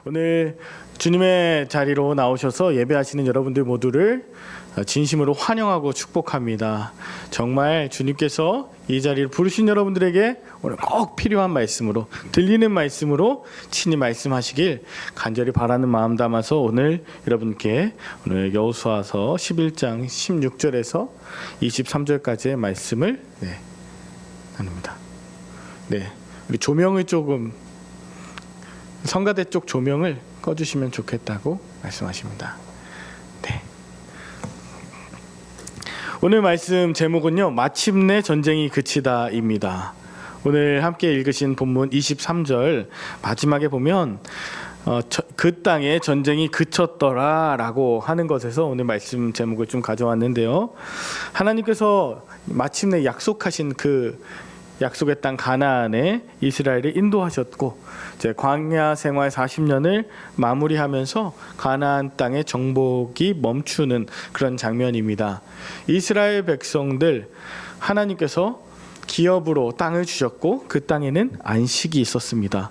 오늘 주님의 자리로 나오셔서 예배하시는 여러분들 모두를 진심으로 환영하고 축복합니다. 정말 주님께서 이 자리를 부르신 여러분들에게 오늘 꼭 필요한 말씀으로, 들리는 말씀으로 친히 말씀하시길 간절히 바라는 마음 담아서 오늘 여러분께 오늘 여호수아서 11장 16절에서 23절까지의 말씀을 나눕니다. 우리 조명을 조금, 성가대 쪽 조명을 꺼주시면 좋겠다고 말씀하십니다. 오늘 말씀 제목은요, 마침내 전쟁이 그치다입니다. 오늘 함께 읽으신 본문 23절 마지막에 보면 그 땅에 전쟁이 그쳤더라 라고 하는 것에서 오늘 말씀 제목을 좀 가져왔는데요, 하나님께서 마침내 약속하신 그 약속의 땅 가나안에 이스라엘을 인도하셨고, 이제 광야 생활 40년을 마무리하면서 가나안 땅의 정복이 멈추는 그런 장면입니다. 이스라엘 백성들, 하나님께서 기업으로 땅을 주셨고 그 땅에는 안식이 있었습니다.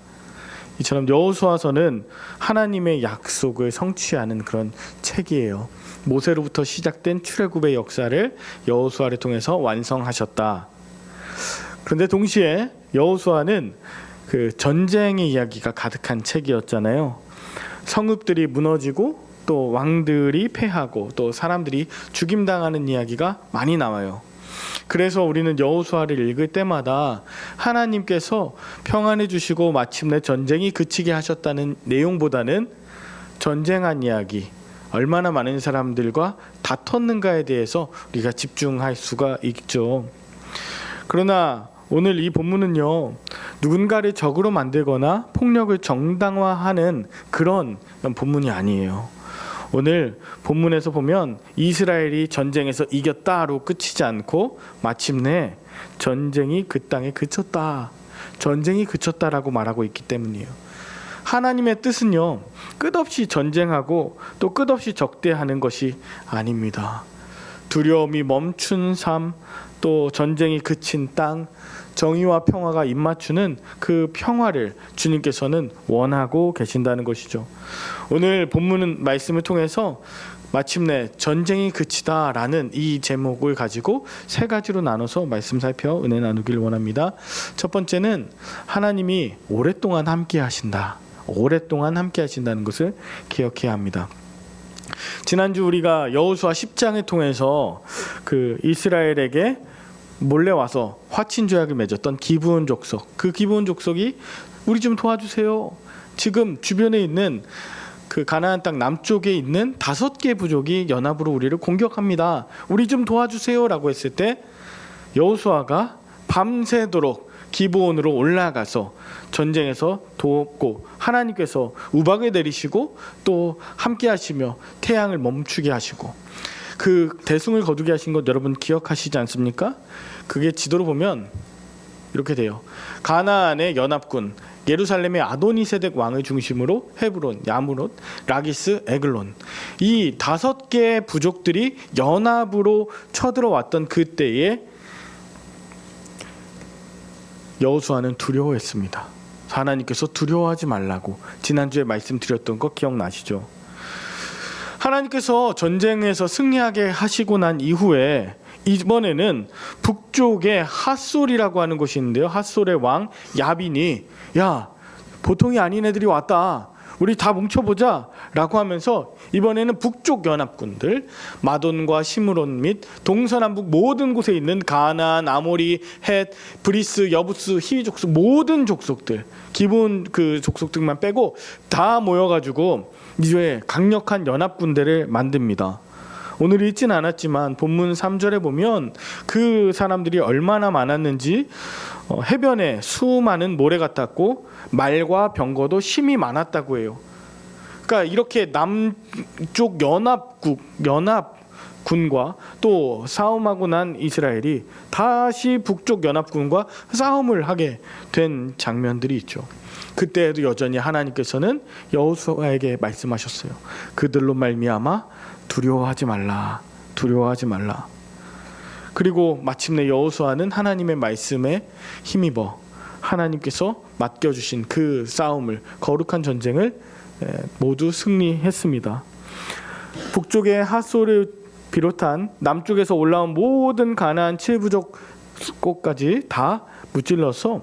이처럼 여호수아서는 하나님의 약속을 성취하는 그런 책이에요. 모세로부터 시작된 출애굽의 역사를 여호수아를 통해서 완성하셨다. 그런데 동시에 여호수아는 그 전쟁의 이야기가 가득한 책이었잖아요. 성읍들이 무너지고 또 왕들이 패하고 또 사람들이 죽임당하는 이야기가 많이 나와요. 그래서 우리는 여호수아를 읽을 때마다 하나님께서 평안해 주시고 마침내 전쟁이 그치게 하셨다는 내용보다는 전쟁한 이야기, 얼마나 많은 사람들과 다퉜는가에 대해서 우리가 집중할 수가 있죠. 그러나 오늘 이 본문은요, 누군가를 적으로 만들거나 폭력을 정당화하는 그런 본문이 아니에요. 오늘 본문에서 보면 이스라엘이 전쟁에서 이겼다로 끝이지 않고 마침내 전쟁이 그 땅에 그쳤다, 전쟁이 그쳤다라고 말하고 있기 때문이에요. 하나님의 뜻은요, 끝없이 전쟁하고 또 끝없이 적대하는 것이 아닙니다. 두려움이 멈춘 삶, 또 전쟁이 그친 땅, 정의와 평화가 입맞추는 그 평화를 주님께서는 원하고 계신다는 것이죠. 오늘 본문은 말씀을 통해서 마침내 전쟁이 그치다라는 이 제목을 가지고 세 가지로 나눠서 말씀 살펴 은혜 나누길 원합니다. 첫 번째는 하나님이 오랫동안 함께 하신다. 오랫동안 함께 하신다는 것을 기억해야 합니다. 지난주 우리가 여호수아 10장을 통해서 그 이스라엘에게 몰래 와서 화친 조약을 맺었던 기브온 족속, 그 기브온 족속이 우리 좀 도와주세요, 지금 주변에 있는 그 가나안 땅 남쪽에 있는 5개 부족이 연합으로 우리를 공격합니다, 우리 좀 도와주세요 라고 했을 때 여호수아가 밤새도록 기브온으로 올라가서 전쟁에서 돕고, 하나님께서 우박을 내리시고 또 함께 하시며 태양을 멈추게 하시고 그 대승을 거두게 하신 것 여러분 기억하시지 않습니까? 그게 지도로 보면 이렇게 돼요. 가나안의 연합군, 예루살렘의 아도니세덱 왕을 중심으로 헤브론, 야무롯, 라기스, 에글론, 이 5개 부족들이 연합으로 쳐들어왔던 그때에 여호수아는 두려워했습니다. 하나님께서 두려워하지 말라고 지난주에 말씀드렸던 거 기억나시죠? 하나님께서 전쟁에서 승리하게 하시고 난 이후에 이번에는 북쪽에 핫솔이라고 하는 곳이 있는데요, 핫솔의 왕 야빈이, 야, 보통이 아닌 애들이 왔다, 우리 다 뭉쳐보자 라고 하면서 이번에는 북쪽 연합군들, 마돈과 시므론 및 동서남북 모든 곳에 있는 가나안, 아모리, 헷, 브리스, 여부스, 히위 족속, 모든 족속들, 기본 그 족속들만 빼고 다 모여가지고 이제 강력한 연합군대를 만듭니다. 오늘 읽진 않았지만 본문 3절에 보면 그 사람들이 얼마나 많았는지, 해변에 수많은 모래 같았고 말과 병거도 심이 많았다고 해요. 그러니까 이렇게 남쪽 연합군과 또 싸움하고 난 이스라엘이 다시 북쪽 연합군과 싸움을 하게 된 장면들이 있죠. 그때에도 여전히 하나님께서는 여호수아에게 말씀하셨어요. 그들로 말미암아 두려워하지 말라, 두려워하지 말라. 그리고 마침내 여호수아는 하나님의 말씀에 힘입어 하나님께서 맡겨주신 그 싸움을, 거룩한 전쟁을 모두 승리했습니다. 북쪽의 핫소를 비롯한 남쪽에서 올라온 모든 가나안 7부족까지 다 무찔러서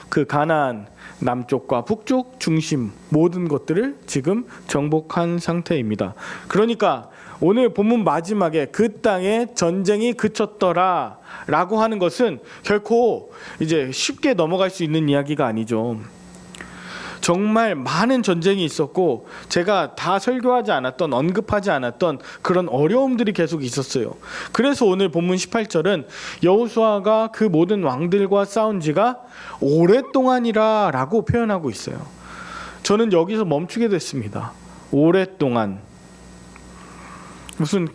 그 가나안 남쪽과 북쪽 중심 모든 것들을 지금 정복한 상태입니다. 그러니까 오늘 본문 마지막에 그 땅에 전쟁이 그쳤더라 라고 하는 것은 결코 이제 쉽게 넘어갈 수 있는 이야기가 아니죠. 정말 많은 전쟁이 있었고 제가 다 설교하지 않았던, 언급하지 않았던 그런 어려움들이 계속 있었어요. 그래서 오늘 본문 18절은 여호수아가 그 모든 왕들과 싸운 지가 오랫동안이라 라고 표현하고 있어요. 저는 여기서 멈추게 됐습니다. 오랫동안. 무슨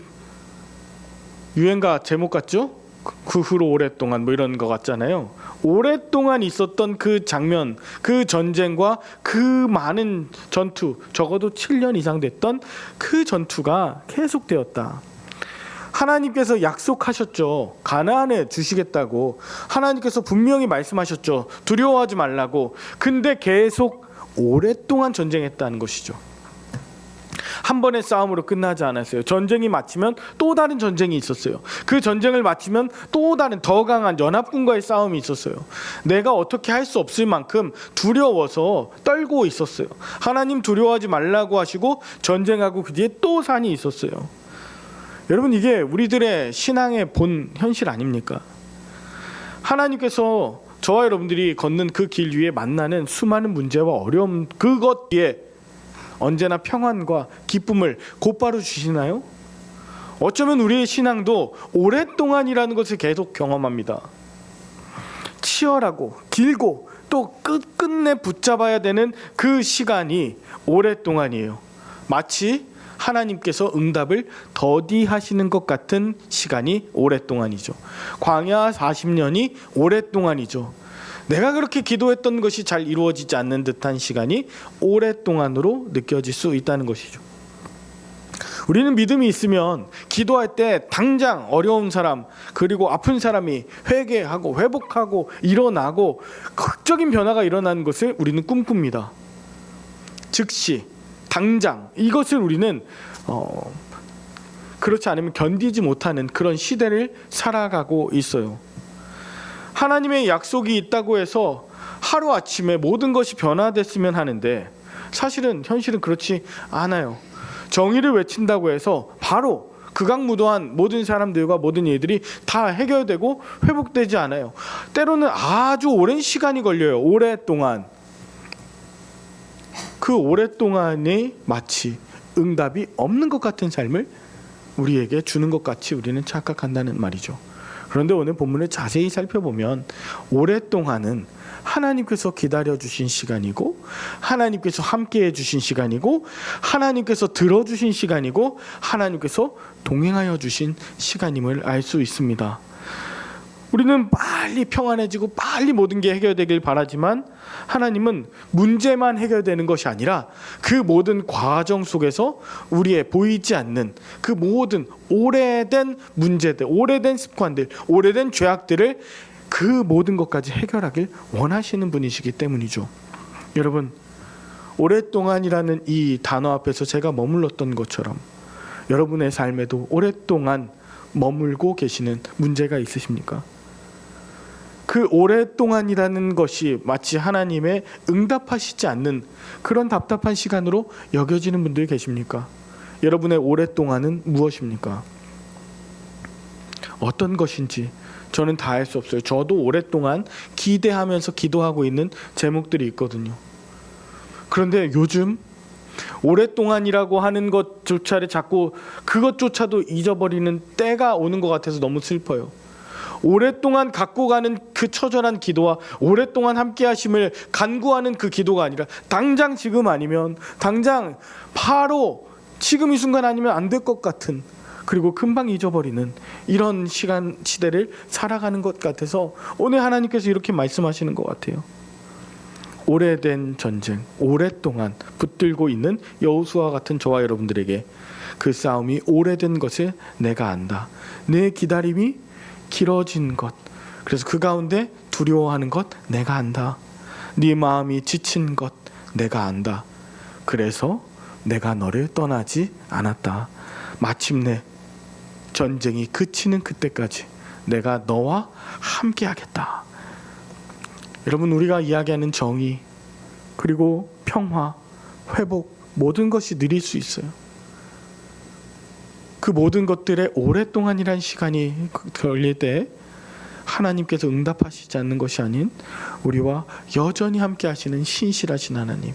유행가 제목 같죠? 그 후로 오랫동안 뭐 이런 거 같잖아요. 오랫동안 있었던 그 장면, 그 전쟁과 그 많은 전투, 적어도 7년 이상 됐던 그 전투가 계속되었다. 하나님께서 약속하셨죠. 가나안에 주시겠다고. 하나님께서 분명히 말씀하셨죠. 두려워하지 말라고. 근데 계속 오랫동안 전쟁했다는 것이죠. 한 번의 싸움으로 끝나지 않았어요. 전쟁이 마치면 또 다른 전쟁이 있었어요. 그 전쟁을 마치면 또 다른 더 강한 연합군과의 싸움이 있었어요. 내가 어떻게 할 수 없을 만큼 두려워서 떨고 있었어요. 하나님 두려워하지 말라고 하시고 전쟁하고 그 뒤에 또 산이 있었어요. 여러분, 이게 우리들의 신앙의 본 현실 아닙니까? 하나님께서 저와 여러분들이 걷는 그 길 위에 만나는 수많은 문제와 어려움, 그것 뒤에 언제나 평안과 기쁨을 곧바로 주시나요? 어쩌면 우리의 신앙도 오랫동안이라는 것을 계속 경험합니다. 치열하고 길고 또 끝끝내 붙잡아야 되는 그 시간이 오랫동안이에요. 마치 하나님께서 응답을 더디하시는 것 같은 시간이 오랫동안이죠. 광야 40년이 오랫동안이죠. 내가 그렇게 기도했던 것이 잘 이루어지지 않는 듯한 시간이 오랫동안으로 느껴질 수 있다는 것이죠. 우리는 믿음이 있으면 기도할 때 당장 어려운 사람 그리고 아픈 사람이 회개하고 회복하고 일어나고 극적인 변화가 일어나는 것을 우리는 꿈꿉니다. 즉시 당장 이것을 우리는 그렇지 않으면 견디지 못하는 그런 시대를 살아가고 있어요. 하나님의 약속이 있다고 해서 하루아침에 모든 것이 변화됐으면 하는데 사실은 현실은 그렇지 않아요. 정의를 외친다고 해서 바로 극악무도한 모든 사람들과 모든 일들이 다 해결되고 회복되지 않아요. 때로는 아주 오랜 시간이 걸려요. 오랫동안. 그 오랫동안에 마치 응답이 없는 것 같은 삶을 우리에게 주는 것 같이 우리는 착각한다는 말이죠. 그런데 오늘 본문을 자세히 살펴보면 오랫동안은 하나님께서 기다려주신 시간이고 하나님께서 함께해 주신 시간이고 하나님께서 들어주신 시간이고 하나님께서 동행하여 주신 시간임을 알 수 있습니다. 우리는 빨리 평안해지고 빨리 모든 게 해결되길 바라지만 하나님은 문제만 해결되는 것이 아니라 그 모든 과정 속에서 우리의 보이지 않는 그 모든 오래된 문제들, 오래된 습관들, 오래된 죄악들을 그 모든 것까지 해결하길 원하시는 분이시기 때문이죠. 여러분, 오랫동안이라는 이 단어 앞에서 제가 머물렀던 것처럼 여러분의 삶에도 오랫동안 머물고 계시는 문제가 있으십니까? 그 오랫동안이라는 것이 마치 하나님의 응답하시지 않는 그런 답답한 시간으로 여겨지는 분들이 계십니까? 여러분의 오랫동안은 무엇입니까? 어떤 것인지 저는 다 알 수 없어요. 저도 오랫동안 기대하면서 기도하고 있는 제목들이 있거든요. 그런데 요즘 오랫동안이라고 하는 것조차를 자꾸 그것조차도 잊어버리는 때가 오는 것 같아서 너무 슬퍼요. 오랫동안 갖고 가는 그 처절한 기도와 오랫동안 함께 하심을 간구하는 그 기도가 아니라 당장 지금 아니면 당장 바로 지금 이 순간 아니면 안 될 것 같은, 그리고 금방 잊어버리는 이런 시대를 살아가는 것 같아서 오늘 하나님께서 이렇게 말씀하시는 것 같아요. 오래된 전쟁, 오랫동안 붙들고 있는 여호수아 같은 저와 여러분들에게 그 싸움이 오래된 것을 내가 안다. 내 기다림이 길어진 것, 그래서 그 가운데 두려워하는 것 내가 안다. 네 마음이 지친 것 내가 안다. 그래서 내가 너를 떠나지 않았다. 마침내 전쟁이 그치는 그때까지 내가 너와 함께 하겠다. 여러분, 우리가 이야기하는 정의, 그리고 평화, 회복, 모든 것이 느릴 수 있어요. 그 모든 것들에 오랫동안이란 시간이 걸릴 때 하나님께서 응답하시지 않는 것이 아닌 우리와 여전히 함께 하시는 신실하신 하나님,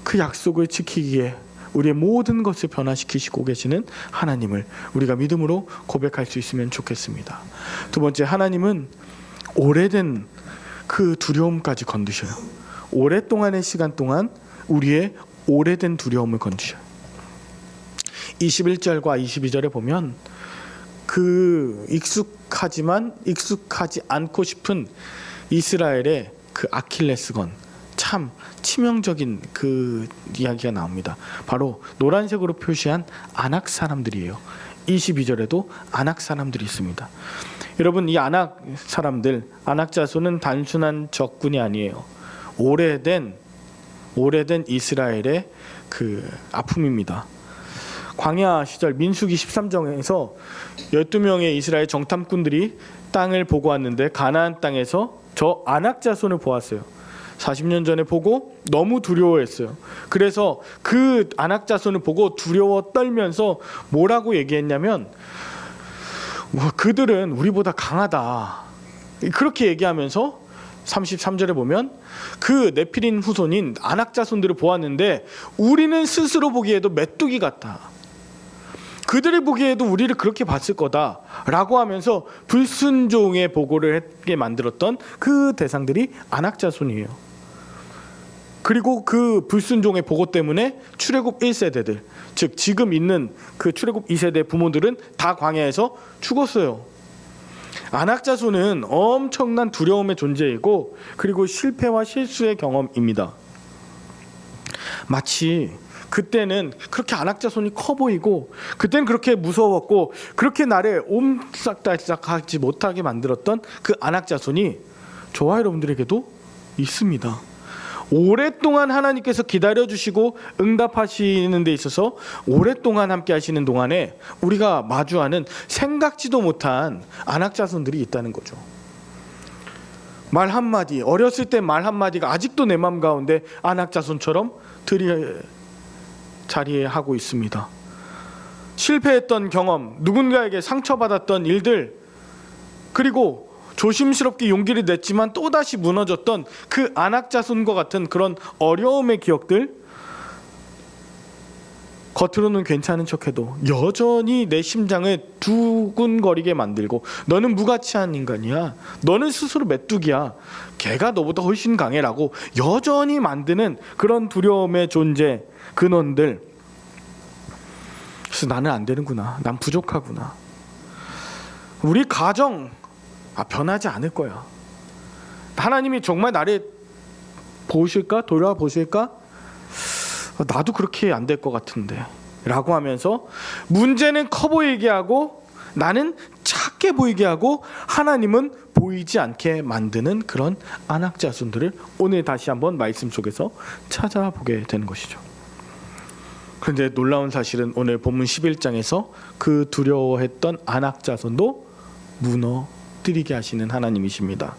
그 약속을 지키기에 우리의 모든 것을 변화시키시고 계시는 하나님을 우리가 믿음으로 고백할 수 있으면 좋겠습니다. 두 번째, 하나님은 오래된 그 두려움까지 건드셔요. 오랫동안의 시간 동안 우리의 오래된 두려움을 건드셔요. 21절과 22절에 보면 그 익숙하지만 익숙하지 않고 싶은 이스라엘의 그 아킬레스건, 참 치명적인 그 이야기가 나옵니다. 바로 노란색으로 표시한 아낙 사람들이에요. 22절에도 아낙 사람들이 있습니다. 여러분, 이 아낙 사람들, 아낙 자손은 단순한 적군이 아니에요. 오래된 이스라엘의 그 아픔입니다. 광야 시절 민수기 13장에서 12명의 이스라엘 정탐꾼들이 땅을 보고 왔는데 가나안 땅에서 저 아낙 자손을 보았어요. 40년 전에 보고 너무 두려워했어요. 그래서 그 아낙 자손을 보고 두려워 떨면서 뭐라고 얘기했냐면, 그들은 우리보다 강하다, 그렇게 얘기하면서 33절에 보면 그 네피림 후손인 아낙 자손들을 보았는데 우리는 스스로 보기에도 메뚜기 같다, 그들이 보기에도 우리를 그렇게 봤을 거다 라고 하면서 불순종의 보고를 하게 만들었던 그 대상들이 아낙 자손이에요. 그리고 그 불순종의 보고 때문에 출애굽 1세대들, 즉 지금 있는 그 출애굽 2세대 부모들은 다 광야에서 죽었어요. 아낙 자손은 엄청난 두려움의 존재이고, 그리고 실패와 실수의 경험입니다. 마치 그때는 그렇게 아낙 자손이 커 보이고, 그때는 그렇게 무서웠고, 그렇게 나를 옴싹달싹하지 못하게 만들었던 그 아낙 자손이 저와 여러분들에게도 있습니다. 오랫동안 하나님께서 기다려주시고 응답하시는 데 있어서 오랫동안 함께 하시는 동안에 우리가 마주하는 생각지도 못한 아낙 자손들이 있다는 거죠. 말 한마디, 어렸을 때 말 한마디가 아직도 내 마음 가운데 아낙 자손처럼 자리하고 있습니다. 실패했던 경험, 누군가에게 상처받았던 일들, 그리고 조심스럽게 용기를 냈지만 또다시 무너졌던 그 아낙 자손과 같은 그런 어려움의 기억들, 겉으로는 괜찮은 척해도 여전히 내 심장을 두근거리게 만들고, 너는 무가치한 인간이야, 너는 스스로 메뚜기야, 걔가 너보다 훨씬 강해라고 여전히 만드는 그런 두려움의 존재, 근원들. 그래서 나는 안 되는구나, 난 부족하구나, 우리 가정 변하지 않을 거야, 하나님이 정말 나를 보실까, 돌아보실까, 나도 그렇게 안 될 것 같은데 라고 하면서 문제는 커 보이게 하고 나는 작게 보이게 하고 하나님은 보이지 않게 만드는 그런 아낙 자손들을 오늘 다시 한번 말씀 속에서 찾아보게 되는 것이죠. 그런데 놀라운 사실은 오늘 본문 11장에서 그 두려워했던 아낙 자손도 무너뜨리게 하시는 하나님이십니다.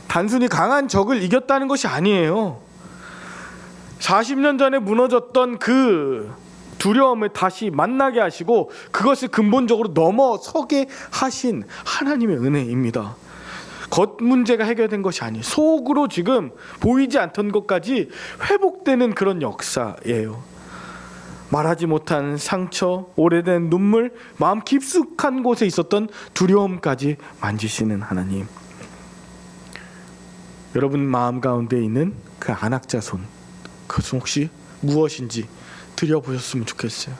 단순히 강한 적을 이겼다는 것이 아니에요. 40년 전에 무너졌던 그 두려움을 다시 만나게 하시고 그것을 근본적으로 넘어서게 하신 하나님의 은혜입니다. 겉 문제가 해결된 것이 아니에요. 속으로 지금 보이지 않던 것까지 회복되는 그런 역사예요. 말하지 못한 상처, 오래된 눈물, 마음 깊숙한 곳에 있었던 두려움까지 만지시는 하나님. 여러분 마음 가운데 있는 그 아낙 자손, 그것은 혹시 무엇인지 들여보셨으면 좋겠어요.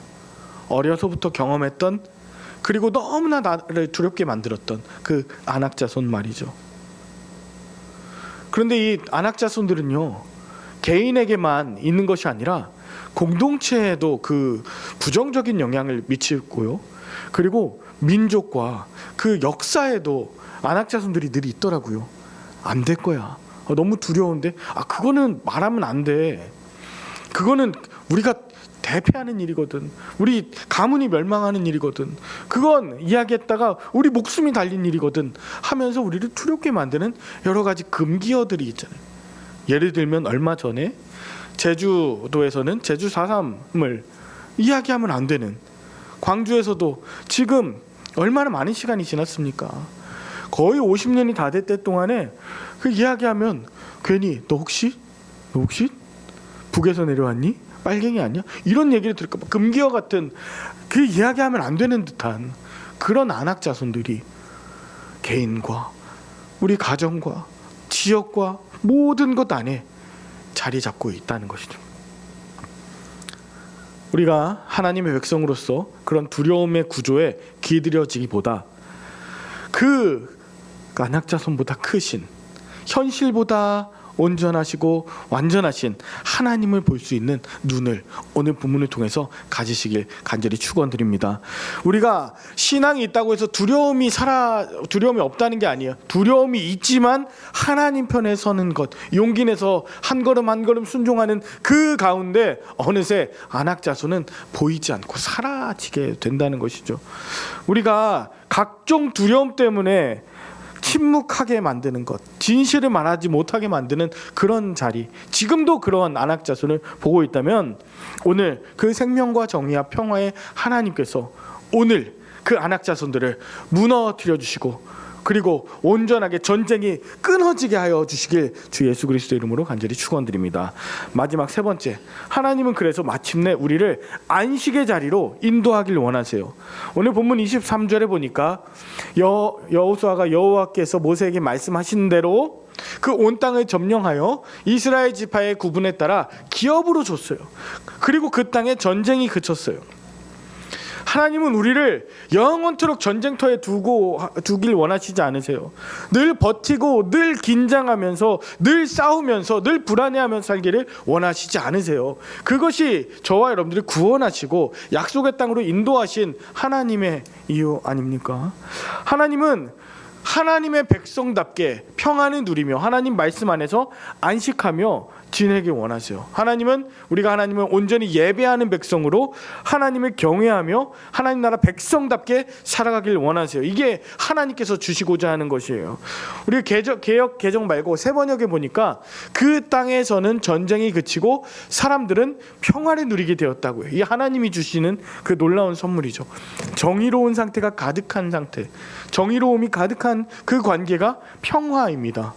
어려서부터 경험했던, 그리고 너무나 나를 두렵게 만들었던 그 아낙 자손 말이죠. 그런데 이 아낙 자손들은요, 개인에게만 있는 것이 아니라 공동체에도 그 부정적인 영향을 미치고요, 그리고 민족과 그 역사에도 아낙 자손들이 늘 있더라고요. 안 될 거야, 너무 두려운데, 그거는 말하면 안 돼, 그거는 우리가 대패하는 일이거든. 우리 가문이 멸망하는 일이거든. 그건 이야기했다가 우리 목숨이 달린 일이거든 하면서 우리를 두렵게 만드는 여러 가지 금기어들이 있잖아요. 예를 들면 얼마 전에 제주도에서는 제주 4.3을 이야기하면 안 되는, 광주에서도 지금 얼마나 많은 시간이 지났습니까? 거의 50년이 다 될 때 동안에 그 이야기하면 괜히 너 혹시 북에서 내려왔니? 빨갱이 아니야? 이런 얘기를 들을까 봐 금기어 같은, 그 이야기하면 안 되는 듯한 그런 안악자손들이 개인과 우리 가정과 지역과 모든 것 안에 자리 잡고 있다는 것이죠. 우리가 하나님의 백성으로서 그런 두려움의 구조에 기들여지기보다 그 안악자손보다 크신, 현실보다 온전하시고 완전하신 하나님을 볼 수 있는 눈을 오늘 본문을 통해서 가지시길 간절히 축원드립니다. 우리가 신앙이 있다고 해서 두려움이 없다는 게 아니에요. 두려움이 있지만 하나님 편에 서는 것, 용기 내서 한 걸음 한 걸음 순종하는 그 가운데 어느새 안악자손은 보이지 않고 사라지게 된다는 것이죠. 우리가 각종 두려움 때문에 침묵하게 만드는 것, 진실을 말하지 못하게 만드는 그런 자리, 지금도 그런 안악자손을 보고 있다면 오늘 그 생명과 정의와 평화의 하나님께서 오늘 그 안악자손들을 무너뜨려 주시고 그리고 온전하게 전쟁이 끊어지게 하여 주시길 주 예수 그리스도의 이름으로 간절히 축원드립니다. 마지막 세 번째, 하나님은 그래서 마침내 우리를 안식의 자리로 인도하길 원하세요. 오늘 본문 23절에 보니까 여호수아가 여호와께서 모세에게 말씀하신 대로 그 온 땅을 점령하여 이스라엘 지파의 구분에 따라 기업으로 줬어요. 그리고 그 땅에 전쟁이 그쳤어요. 하나님은 우리를 영원토록 전쟁터에 두길 원하시지 않으세요. 늘 버티고 늘 긴장하면서 늘 싸우면서 늘 불안해하면서 살기를 원하시지 않으세요. 그것이 저와 여러분들을 구원하시고 약속의 땅으로 인도하신 하나님의 이유 아닙니까? 하나님은 하나님의 백성답게 평안을 누리며 하나님 말씀 안에서 안식하며 지내길 원하세요. 하나님은 우리가 하나님을 온전히 예배하는 백성으로 하나님을 경외하며 하나님 나라 백성답게 살아가길 원하세요. 이게 하나님께서 주시고자 하는 것이에요. 우리 개역 개정 말고 세 번역에 보니까 그 땅에서는 전쟁이 그치고 사람들은 평화를 누리게 되었다고요. 이 하나님이 주시는 그 놀라운 선물이죠. 정의로운 상태가 가득한 상태, 정의로움이 가득한 그 관계가 평화입니다.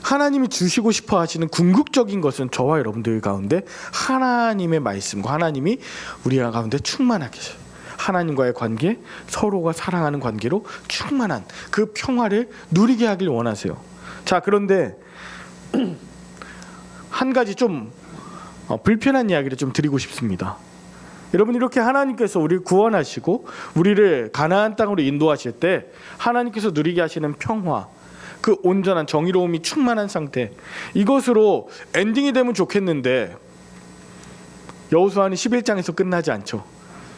하나님이 주시고 싶어 하시는 궁극적인 것은 저와 여러분들 가운데 하나님의 말씀과 하나님이 우리 가운데 충만하게 하셔요. 하나님과의 관계, 서로가 사랑하는 관계로 충만한 그 평화를 누리게 하길 원하세요. 자, 그런데 한 가지 좀 불편한 이야기를 좀 드리고 싶습니다. 여러분, 이렇게 하나님께서 우리를 구원하시고 우리를 가나안 땅으로 인도하실 때 하나님께서 누리게 하시는 평화, 그 온전한 정의로움이 충만한 상태, 이것으로 엔딩이 되면 좋겠는데 여호수아는 11장에서 끝나지 않죠.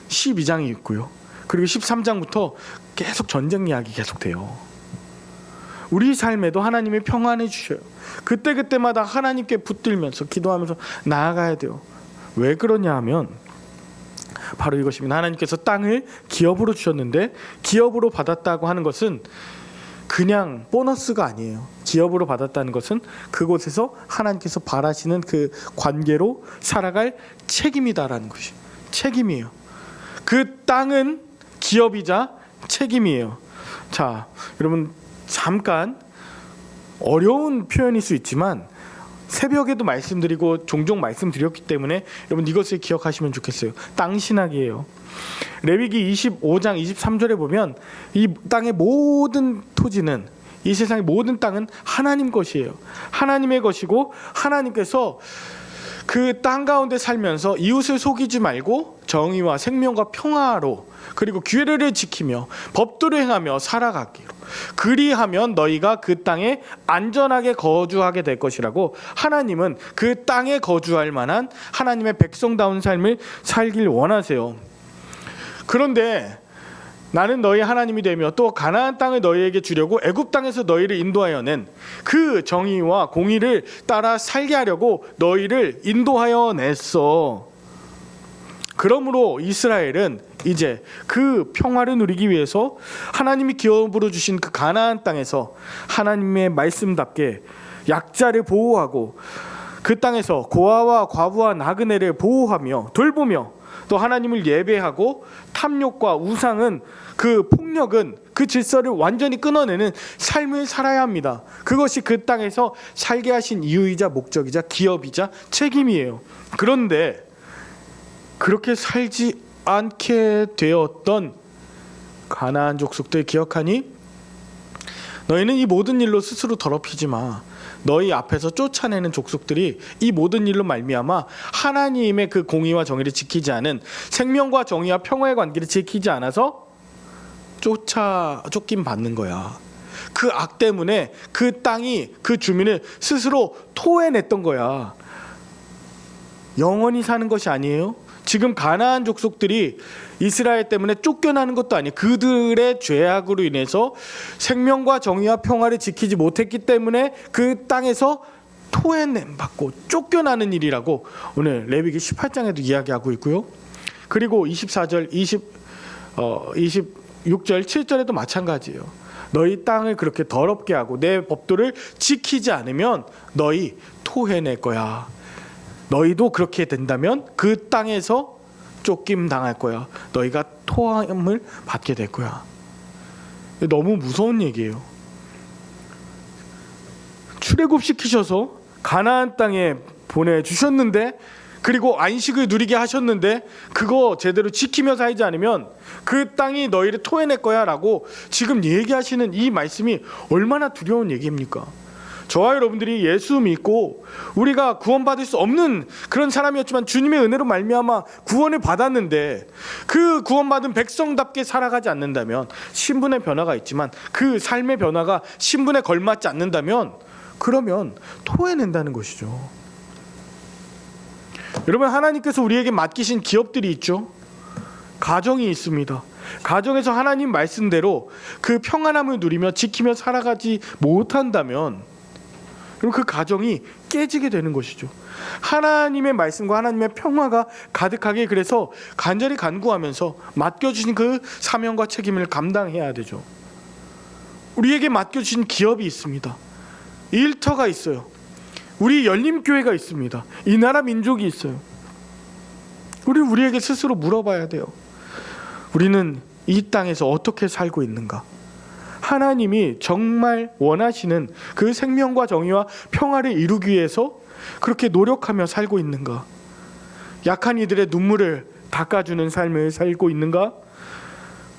12장이 있고요. 그리고 13장부터 계속 전쟁 이야기 계속돼요. 우리 삶에도 하나님이 평안해 주셔요. 그때그때마다 하나님께 붙들면서 기도하면서 나아가야 돼요. 왜 그러냐 하면 바로 이것입니다. 하나님께서 땅을 기업으로 주셨는데 기업으로 받았다고 하는 것은 그냥 보너스가 아니에요. 기업으로 받았다는 것은 그곳에서 하나님께서 바라시는 그 관계로 살아갈 책임이다라는 것이 책임이에요. 그 땅은 기업이자 책임이에요. 자, 여러분, 잠깐 어려운 표현일 수 있지만 새벽에도 말씀드리고 종종 말씀드렸기 때문에 여러분 이것을 기억하시면 좋겠어요. 땅 신학이에요. 레위기 25장 23절에 보면 이 땅의 모든 토지는, 이 세상의 모든 땅은 하나님 것이에요. 하나님의 것이고 하나님께서 그 땅 가운데 살면서 이웃을 속이지 말고 정의와 생명과 평화로 그리고 규례를 지키며 법도를 행하며 살아가기로, 그리하면 너희가 그 땅에 안전하게 거주하게 될 것이라고 하나님은 그 땅에 거주할 만한 하나님의 백성다운 삶을 살길 원하세요. 그런데 나는 너희 하나님이 되며 또 가나안 땅을 너희에게 주려고 애굽 땅에서 너희를 인도하여 낸 그 정의와 공의를 따라 살게 하려고 너희를 인도하여 냈어. 그러므로 이스라엘은 이제 그 평화를 누리기 위해서 하나님이 기업으로 주신 그 가나안 땅에서 하나님의 말씀답게 약자를 보호하고 그 땅에서 고아와 과부와 나그네를 보호하며 돌보며 또 하나님을 예배하고 탐욕과 우상은 그 폭력은 그 질서를 완전히 끊어내는 삶을 살아야 합니다. 그것이 그 땅에서 살게 하신 이유이자 목적이자 기업이자 책임이에요. 그런데 그렇게 살지 않게 되었던 가나안 족속들 기억하니? 너희는 이 모든 일로 스스로 더럽히지 마. 너희 앞에서 쫓아내는 족속들이 이 모든 일로 말미암아 하나님의 그 공의와 정의를 지키지 않은 생명과 정의와 평화의 관계를 지키지 않아서 쫓긴 받는 거야. 그 악 때문에 그 땅이 그 주민을 스스로 토해냈던 거야. 영원히 사는 것이 아니에요. 지금 가나안 족속들이 이스라엘 때문에 쫓겨나는 것도 아니에요. 그들의 죄악으로 인해서 생명과 정의와 평화를 지키지 못했기 때문에 그 땅에서 토해냄 받고 쫓겨나는 일이라고 오늘 레위기 18장에도 이야기하고 있고요. 그리고 24절 26절 7절에도 마찬가지예요. 너희 땅을 그렇게 더럽게 하고 내 법도를 지키지 않으면 너희 토해낼 거야. 너희도 그렇게 된다면 그 땅에서 쫓김 당할 거야. 너희가 토함을 받게 될 거야. 너무 무서운 얘기예요. 출애굽시키셔서 가나안 땅에 보내주셨는데, 그리고 안식을 누리게 하셨는데 그거 제대로 지키며 살지 않으면 그 땅이 너희를 토해낼 거야 라고 지금 얘기하시는 이 말씀이 얼마나 두려운 얘기입니까? 저와 여러분들이 예수 믿고 우리가 구원받을 수 없는 그런 사람이었지만 주님의 은혜로 말미암아 구원을 받았는데 그 구원받은 백성답게 살아가지 않는다면, 신분의 변화가 있지만 그 삶의 변화가 신분에 걸맞지 않는다면 그러면 토해낸다는 것이죠. 여러분, 하나님께서 우리에게 맡기신 기업들이 있죠. 가정이 있습니다. 가정에서 하나님 말씀대로 그 평안함을 누리며 지키며 살아가지 못한다면 그럼 그 가정이 깨지게 되는 것이죠. 하나님의 말씀과 하나님의 평화가 가득하게, 그래서 간절히 간구하면서 맡겨주신 그 사명과 책임을 감당해야 되죠. 우리에게 맡겨주신 기업이 있습니다. 일터가 있어요. 우리 열림교회가 있습니다. 이 나라 민족이 있어요. 우리에게 스스로 물어봐야 돼요. 우리는 이 땅에서 어떻게 살고 있는가? 하나님이 정말 원하시는 그 생명과 정의와 평화를 이루기 위해서 그렇게 노력하며 살고 있는가? 약한 이들의 눈물을 닦아주는 삶을 살고 있는가?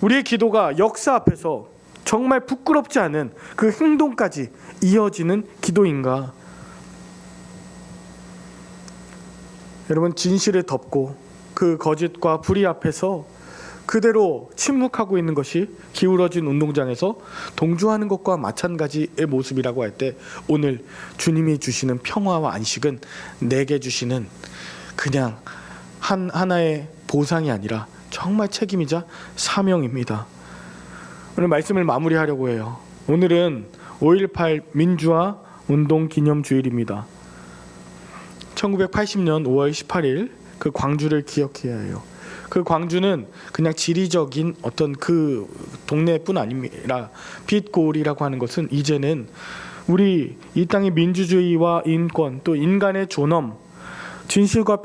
우리의 기도가 역사 앞에서 정말 부끄럽지 않은 그 행동까지 이어지는 기도인가? 여러분, 진실을 덮고 그 거짓과 불의 앞에서 그대로 침묵하고 있는 것이 기울어진 운동장에서 동조하는 것과 마찬가지의 모습이라고 할 때, 오늘 주님이 주시는 평화와 안식은 내게 주시는 그냥 하나의 보상이 아니라 정말 책임이자 사명입니다. 오늘 말씀을 마무리하려고 해요. 오늘은 5.18 민주화 운동 기념주일입니다. 1980년 5월 18일 그 광주를 기억해야 해요. 그 광주는 그냥 지리적인 어떤 그 동네뿐 아니라 빛고울이라고 하는 것은 이제는 우리 이 땅의 민주주의와 인권, 또 인간의 존엄, 진실과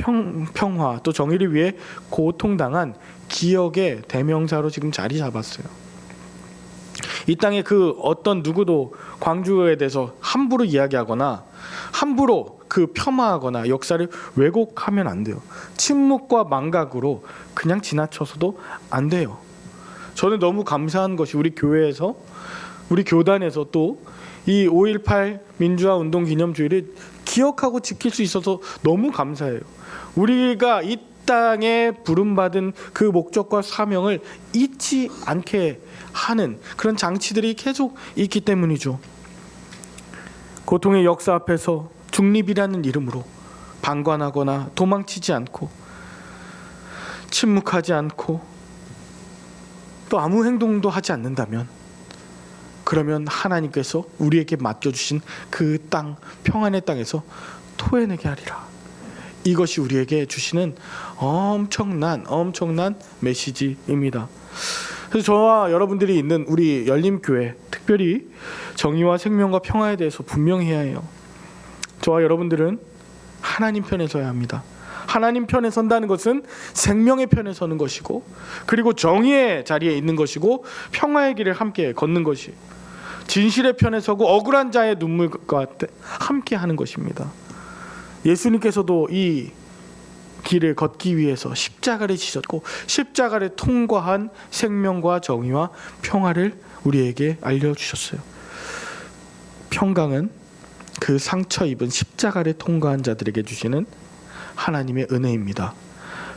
평화, 또 정의를 위해 고통당한 기억의 대명사로 지금 자리 잡았어요. 이 땅에 그 어떤 누구도 광주에 대해서 함부로 이야기하거나 함부로 그 폄하하거나 역사를 왜곡하면 안 돼요. 침묵과 망각으로 그냥 지나쳐서도 안 돼요. 저는 너무 감사한 것이 우리 교회에서, 우리 교단에서 또 이 5.18 민주화 운동 기념주일을 기억하고 지킬 수 있어서 너무 감사해요. 우리가 이 땅에 부름받은 그 목적과 사명을 잊지 않게 하는 그런 장치들이 계속 있기 때문이죠. 고통의 역사 앞에서 중립이라는 이름으로 방관하거나 도망치지 않고 침묵하지 않고 또 아무 행동도 하지 않는다면, 그러면 하나님께서 우리에게 맡겨주신 그 땅, 평안의 땅에서 토해내게 하리라. 이것이 우리에게 주시는 엄청난 메시지입니다. 그래서 저와 여러분들이 있는 우리 열림교회, 특별히 정의와 생명과 평화에 대해서 분명히 해야 해요. 저와 여러분들은 하나님 편에 서야 합니다. 하나님 편에 선다는 것은 생명의 편에 서는 것이고, 그리고 정의의 자리에 있는 것이고, 평화의 길을 함께 걷는 것이, 진실의 편에 서고 억울한 자의 눈물과 함께 하는 것입니다. 예수님께서도 이 길을 걷기 위해서 십자가를 지셨고, 십자가를 통과한 생명과 정의와 평화를 우리에게 알려주셨어요. 평강은 그 상처 입은 십자가를 통과한 자들에게 주시는 하나님의 은혜입니다.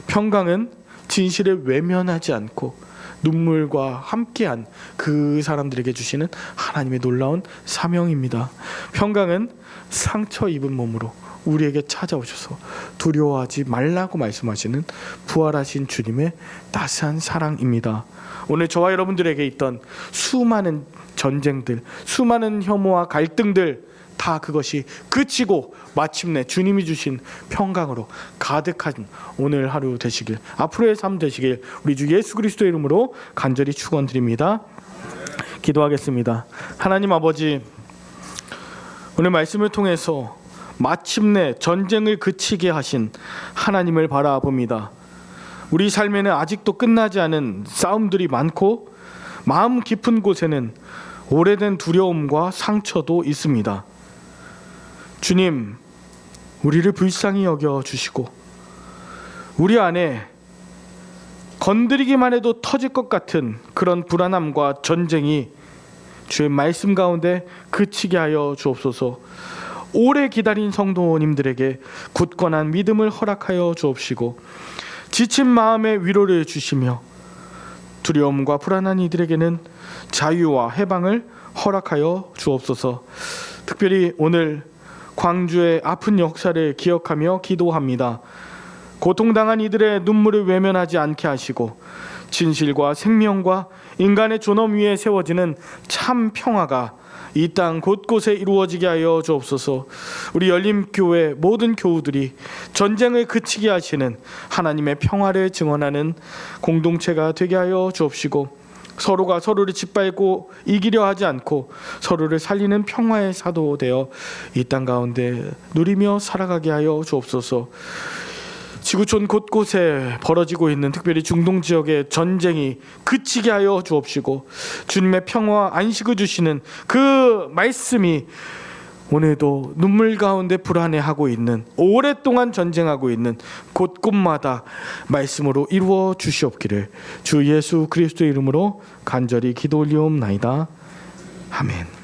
평강은 진실을 외면하지 않고 눈물과 함께한 그 사람들에게 주시는 하나님의 놀라운 사명입니다. 평강은 상처 입은 몸으로 우리에게 찾아오셔서 두려워하지 말라고 말씀하시는 부활하신 주님의 따스한 사랑입니다. 오늘 저와 여러분들에게 있던 수많은 전쟁들, 수많은 혐오와 갈등들, 다 그것이 그치고 마침내 주님이 주신 평강으로 가득한 오늘 하루 되시길, 앞으로의 삶 되시길 우리 주 예수 그리스도의 이름으로 간절히 축원드립니다. 기도하겠습니다. 하나님 아버지, 오늘 말씀을 통해서 마침내 전쟁을 그치게 하신 하나님을 바라봅니다. 우리 삶에는 아직도 끝나지 않은 싸움들이 많고, 마음 깊은 곳에는 오래된 두려움과 상처도 있습니다. 주님, 우리를 불쌍히 여겨 주시고, 우리 안에 건드리기만 해도 터질 것 같은 그런 불안함과 전쟁이 주의 말씀 가운데 그치게 하여 주옵소서. 오래 기다린 성도님들에게 굳건한 믿음을 허락하여 주옵시고, 지친 마음에 위로를 주시며 두려움과 불안한 이들에게는 자유와 해방을 허락하여 주옵소서. 특별히 오늘 광주의 아픈 역사를 기억하며 기도합니다. 고통당한 이들의 눈물을 외면하지 않게 하시고, 진실과 생명과 인간의 존엄 위에 세워지는 참 평화가 이 땅 곳곳에 이루어지게 하여 주옵소서. 우리 열림교회 모든 교우들이 전쟁을 그치게 하시는 하나님의 평화를 증언하는 공동체가 되게 하여 주옵시고, 서로가 서로를 짓밟고 이기려 하지 않고 서로를 살리는 평화의 사도 되어 이 땅 가운데 누리며 살아가게 하여 주옵소서. 지구촌 곳곳에 벌어지고 있는 특별히 중동 지역의 전쟁이 그치게 하여 주옵시고, 주님의 평화와 안식을 주시는 그 말씀이 오늘도 눈물 가운데 불안해하고 있는, 오랫동안 전쟁하고 있는 곳곳마다 말씀으로 이루어 주시옵기를 주 예수 그리스도의 이름으로 간절히 기도 올리옵나이다. 아멘.